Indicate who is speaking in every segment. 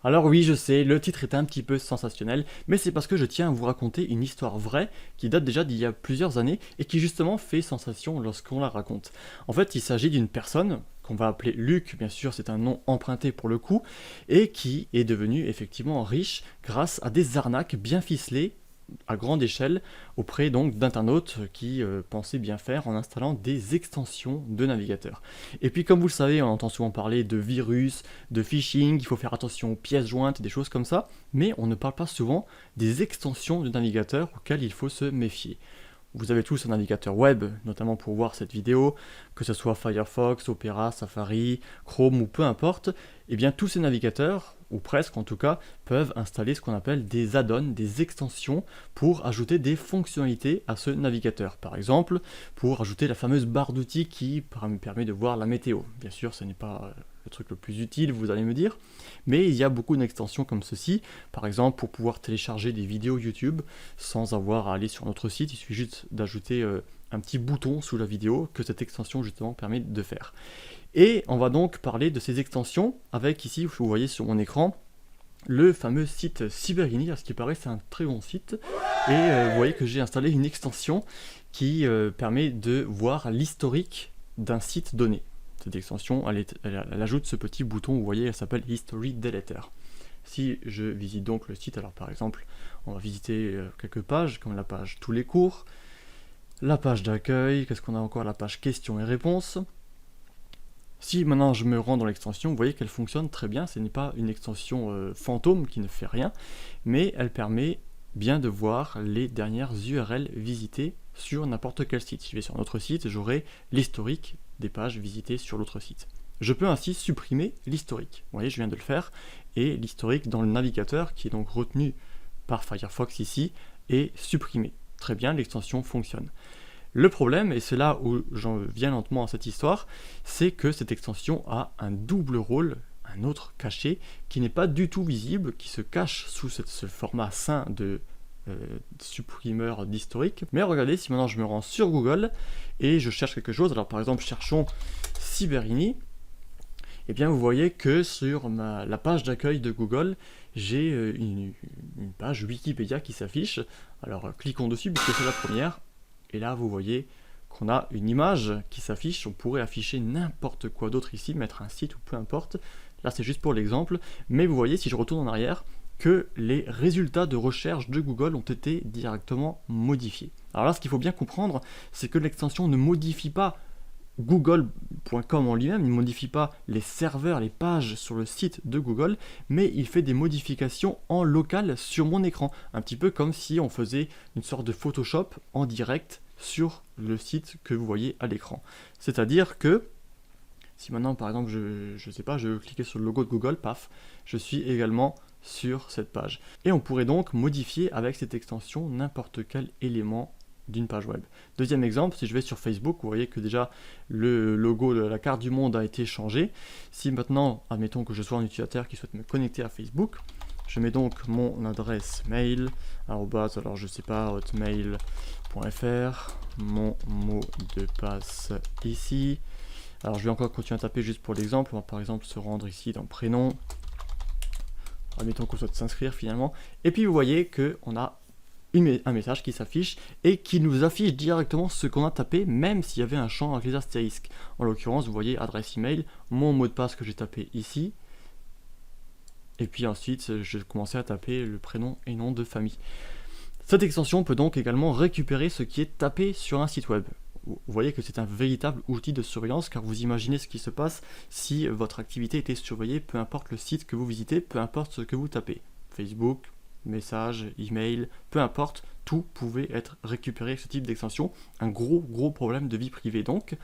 Speaker 1: Alors oui, je sais, le titre est un petit peu sensationnel, mais c'est parce que je tiens à vous raconter une histoire vraie qui date déjà d'il y a plusieurs années et qui justement fait sensation lorsqu'on la raconte. En fait, il s'agit d'une personne qu'on va appeler Luc, bien sûr c'est un nom emprunté pour le coup, et qui est devenu effectivement riche grâce à des arnaques bien ficelées à grande échelle auprès donc d'internautes qui pensaient bien faire en installant des extensions de navigateurs. Et puis comme vous le savez, on entend souvent parler de virus, de phishing, il faut faire attention aux pièces jointes, des choses comme ça, mais on ne parle pas souvent des extensions de navigateurs auxquelles il faut se méfier. Vous avez tous un navigateur web, notamment pour voir cette vidéo, que ce soit Firefox, Opera, Safari, Chrome ou peu importe, et bien tous ces navigateurs, ou presque en tout cas, peuvent installer ce qu'on appelle des add-ons, des extensions pour ajouter des fonctionnalités à ce navigateur. Par exemple, pour ajouter la fameuse barre d'outils qui permet de voir la météo. Bien sûr, ce n'est pas le truc le plus utile, vous allez me dire, mais il y a beaucoup d'extensions comme ceci, par exemple pour pouvoir télécharger des vidéos YouTube sans avoir à aller sur notre site, il suffit juste d'ajouter un petit bouton sous la vidéo que cette extension justement permet de faire. Et on va donc parler de ces extensions avec ici, vous voyez sur mon écran, le fameux site Cyberini, à ce qui paraît c'est un très bon site, et vous voyez que j'ai installé une extension qui permet de voir l'historique d'un site donné. Cette extension, elle ajoute ce petit bouton, vous voyez, elle s'appelle History Deleter. Si je visite donc le site, alors par exemple, on va visiter quelques pages, comme la page tous les cours, la page d'accueil, qu'est-ce qu'on a encore, la page questions et réponses. Si maintenant je me rends dans l'extension, vous voyez qu'elle fonctionne très bien, ce n'est pas une extension fantôme qui ne fait rien, mais elle permet bien de voir les dernières URL visitées sur n'importe quel site. Si je vais sur notre site, j'aurai l'historique des pages visitées sur l'autre site. Je peux ainsi supprimer l'historique. Vous voyez, je viens de le faire, et l'historique dans le navigateur, qui est donc retenu par Firefox ici, est supprimé. Très bien, l'extension fonctionne. Le problème, et c'est là où j'en viens lentement à cette histoire, c'est que cette extension a un double rôle, un autre caché, qui n'est pas du tout visible, qui se cache sous ce format sain de supprimeur d'historique. Mais regardez, si maintenant je me rends sur Google et je cherche quelque chose, alors par exemple cherchons Cyberini, et bien vous voyez que sur la page d'accueil de Google, j'ai une page Wikipédia qui s'affiche. Alors cliquons dessus puisque c'est la première, et là vous voyez qu'on a une image qui s'affiche. On pourrait afficher n'importe quoi d'autre ici, mettre un site ou peu importe. Là c'est juste pour l'exemple, mais vous voyez si je retourne en arrière, que les résultats de recherche de Google ont été directement modifiés. Alors là, ce qu'il faut bien comprendre, c'est que l'extension ne modifie pas google.com en lui-même, il ne modifie pas les serveurs, les pages sur le site de Google, mais il fait des modifications en local sur mon écran, un petit peu comme si on faisait une sorte de Photoshop en direct sur le site que vous voyez à l'écran. C'est-à-dire que si maintenant par exemple je sais pas, je veux cliquer sur le logo de Google, paf, je suis également sur cette page. Et on pourrait donc modifier avec cette extension n'importe quel élément d'une page web. Deuxième exemple, si je vais sur Facebook, vous voyez que déjà le logo de la carte du monde a été changé. Si maintenant, admettons que je sois un utilisateur qui souhaite me connecter à Facebook, je mets donc mon adresse mail, alors je sais pas, hotmail.fr, mon mot de passe ici. Alors je vais encore continuer à taper juste pour l'exemple, on va par exemple se rendre ici dans prénom, admettons qu'on souhaite s'inscrire finalement, et puis vous voyez qu'on a un message qui s'affiche et qui nous affiche directement ce qu'on a tapé, même s'il y avait un champ avec les astérisques. En l'occurrence, vous voyez adresse email, mon mot de passe que j'ai tapé ici, et puis ensuite je commençais à taper le prénom et nom de famille. Cette extension peut donc également récupérer ce qui est tapé sur un site web. Vous voyez que c'est un véritable outil de surveillance, car vous imaginez ce qui se passe si votre activité était surveillée, peu importe le site que vous visitez, peu importe ce que vous tapez. Facebook, messages, email, peu importe, tout pouvait être récupéré avec ce type d'extension. Un gros problème de vie privée donc.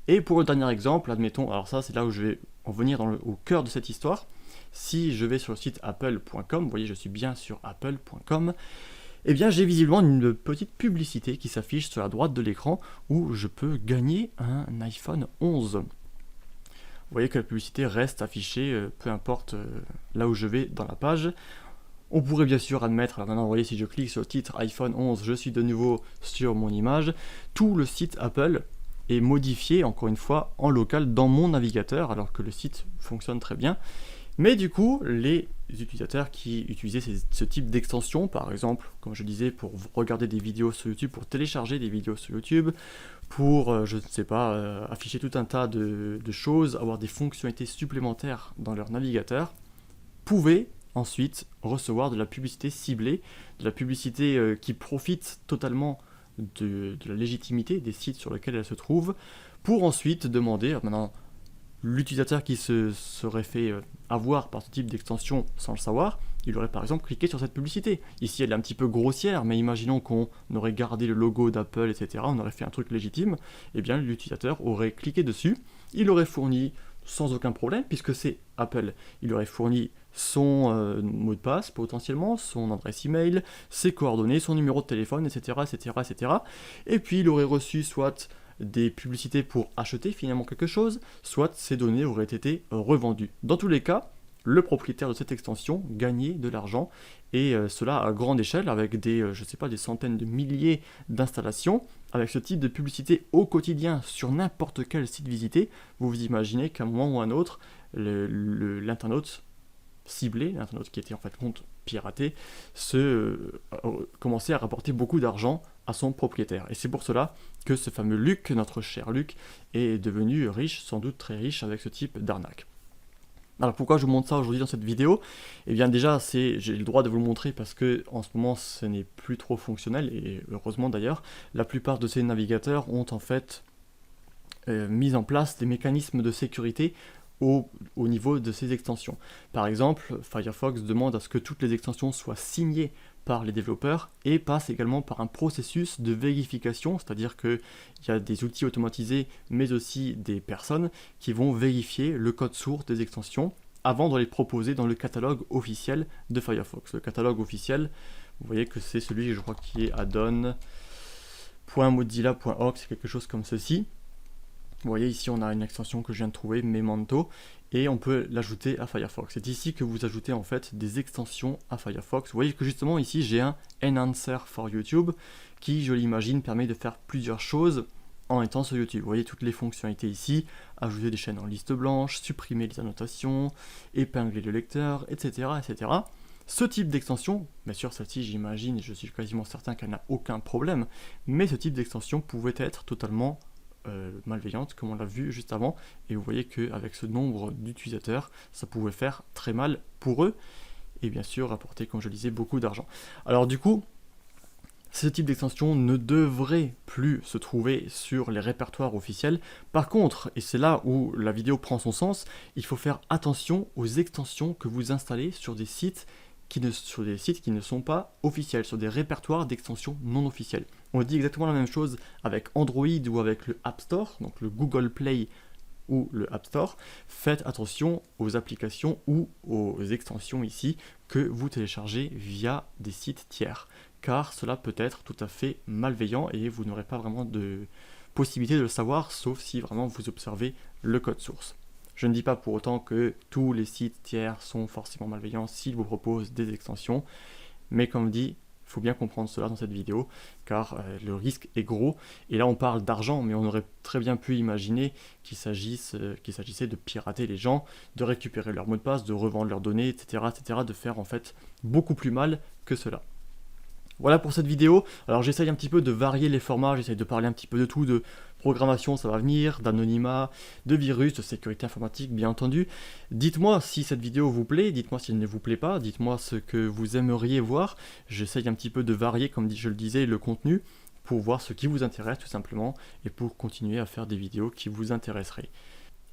Speaker 1: Et pour le dernier exemple, admettons, alors ça c'est là où je vais en venir au cœur de cette histoire. Si je vais sur le site apple.com, vous voyez je suis bien sur apple.com, eh bien j'ai visiblement une petite publicité qui s'affiche sur la droite de l'écran où je peux gagner un iPhone 11. Vous voyez que la publicité reste affichée, peu importe là où je vais dans la page. On pourrait bien sûr admettre, alors maintenant vous voyez si je clique sur le titre iPhone 11, je suis de nouveau sur mon image, tout le site Apple est modifié encore une fois en local dans mon navigateur alors que le site fonctionne très bien. Mais du coup, les utilisateurs qui utilisaient ce type d'extension, par exemple, comme je disais, pour regarder des vidéos sur YouTube, pour télécharger des vidéos sur YouTube, pour, je ne sais pas, afficher tout un tas de choses, avoir des fonctionnalités supplémentaires dans leur navigateur, pouvaient ensuite recevoir de la publicité ciblée, de la publicité qui profite totalement de la légitimité des sites sur lesquels elle se trouve, pour ensuite demander, maintenant, l'utilisateur qui se serait fait avoir par ce type d'extension sans le savoir, il aurait par exemple cliqué sur cette publicité. Ici elle est un petit peu grossière, mais imaginons qu'on aurait gardé le logo d'Apple, etc., on aurait fait un truc légitime, et bien l'utilisateur aurait cliqué dessus, il aurait fourni sans aucun problème, puisque c'est Apple, il aurait fourni son mot de passe potentiellement, son adresse email, ses coordonnées, son numéro de téléphone, etc., etc., etc. Et puis il aurait reçu soit des publicités pour acheter finalement quelque chose, soit ces données auraient été revendues. Dans tous les cas, le propriétaire de cette extension gagnait de l'argent, et cela à grande échelle, avec des, je sais pas, des centaines de milliers d'installations. Avec ce type de publicité au quotidien sur n'importe quel site visité, vous vous imaginez qu'à un moment ou à un autre, l'internaute ciblé, l'internaute qui était en fait compte piraté, commençait à rapporter beaucoup d'argent à son propriétaire. Et c'est pour cela que ce fameux Luc, notre cher Luc, est devenu riche, sans doute très riche, avec ce type d'arnaque. Alors pourquoi je vous montre ça aujourd'hui dans cette vidéo? Eh bien déjà, j'ai le droit de vous le montrer parce que en ce moment ce n'est plus trop fonctionnel, et heureusement d'ailleurs. La plupart de ces navigateurs ont en fait mis en place des mécanismes de sécurité au niveau de ces extensions. Par exemple, Firefox demande à ce que toutes les extensions soient signées par les développeurs et passe également par un processus de vérification, c'est-à-dire qu'il y a des outils automatisés mais aussi des personnes qui vont vérifier le code source des extensions avant de les proposer dans le catalogue officiel de Firefox. Le catalogue officiel, vous voyez que c'est celui, je crois, qui est addon.mozilla.org, c'est quelque chose comme ceci. Vous voyez ici on a une extension que je viens de trouver, Memento, et on peut l'ajouter à Firefox. C'est ici que vous ajoutez en fait des extensions à Firefox. Vous voyez que justement ici j'ai un Enhancer for YouTube qui, je l'imagine, permet de faire plusieurs choses en étant sur YouTube. Vous voyez toutes les fonctionnalités ici, ajouter des chaînes en liste blanche, supprimer les annotations, épingler le lecteur, etc. etc. Ce type d'extension, bien sûr celle-ci j'imagine, et je suis quasiment certain qu'elle n'a aucun problème, mais ce type d'extension pouvait être totalement malveillante, comme on l'a vu juste avant, et vous voyez qu'avec ce nombre d'utilisateurs, ça pouvait faire très mal pour eux, et bien sûr rapporter, comme je le disais, beaucoup d'argent. Alors du coup, ce type d'extension ne devrait plus se trouver sur les répertoires officiels. Par contre, et c'est là où la vidéo prend son sens, il faut faire attention aux extensions que vous installez sur des sites qui ne sont pas officiels, sur des répertoires d'extensions non officiels. On dit exactement la même chose avec Android ou avec le App Store, donc le Google Play ou le App Store. Faites attention aux applications ou aux extensions ici que vous téléchargez via des sites tiers, car cela peut être tout à fait malveillant et vous n'aurez pas vraiment de possibilité de le savoir, sauf si vraiment vous observez le code source. Je ne dis pas pour autant que tous les sites tiers sont forcément malveillants s'ils vous proposent des extensions, mais comme dit, il faut bien comprendre cela dans cette vidéo, car le risque est gros. Et là on parle d'argent, mais on aurait très bien pu imaginer qu'il s'agissait de pirater les gens, de récupérer leurs mots de passe, de revendre leurs données, etc., etc., de faire en fait beaucoup plus mal que cela. Voilà pour cette vidéo. Alors j'essaye un petit peu de varier les formats, j'essaye de parler un petit peu de tout, de programmation, ça va venir, d'anonymat, de virus, de sécurité informatique, bien entendu. Dites-moi si cette vidéo vous plaît, dites-moi si elle ne vous plaît pas, dites-moi ce que vous aimeriez voir. J'essaye un petit peu de varier, comme je le disais, le contenu, pour voir ce qui vous intéresse tout simplement, et pour continuer à faire des vidéos qui vous intéresseraient.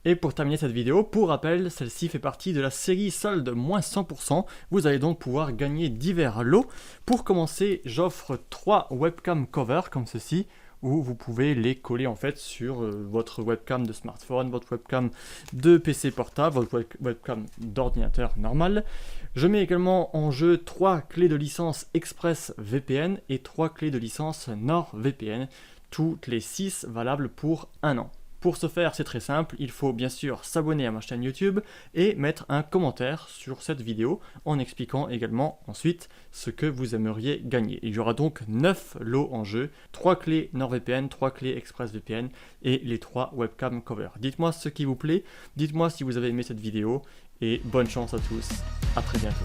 Speaker 1: Et pour terminer cette vidéo, pour rappel, celle-ci fait partie de la série solde moins 100%. Vous allez donc pouvoir gagner divers lots. Pour commencer, j'offre 3 webcam covers comme ceci, où vous pouvez les coller en fait sur votre webcam de smartphone, votre webcam de PC portable, votre webcam d'ordinateur normal. Je mets également en jeu 3 clés de licence ExpressVPN et 3 clés de licence NordVPN, toutes les 6 valables pour 1 an. Pour ce faire, c'est très simple, il faut bien sûr s'abonner à ma chaîne YouTube et mettre un commentaire sur cette vidéo en expliquant également ensuite ce que vous aimeriez gagner. Il y aura donc 9 lots en jeu, 3 clés NordVPN, 3 clés ExpressVPN et les 3 webcam covers. Dites-moi ce qui vous plaît, dites-moi si vous avez aimé cette vidéo et bonne chance à tous. À très bientôt.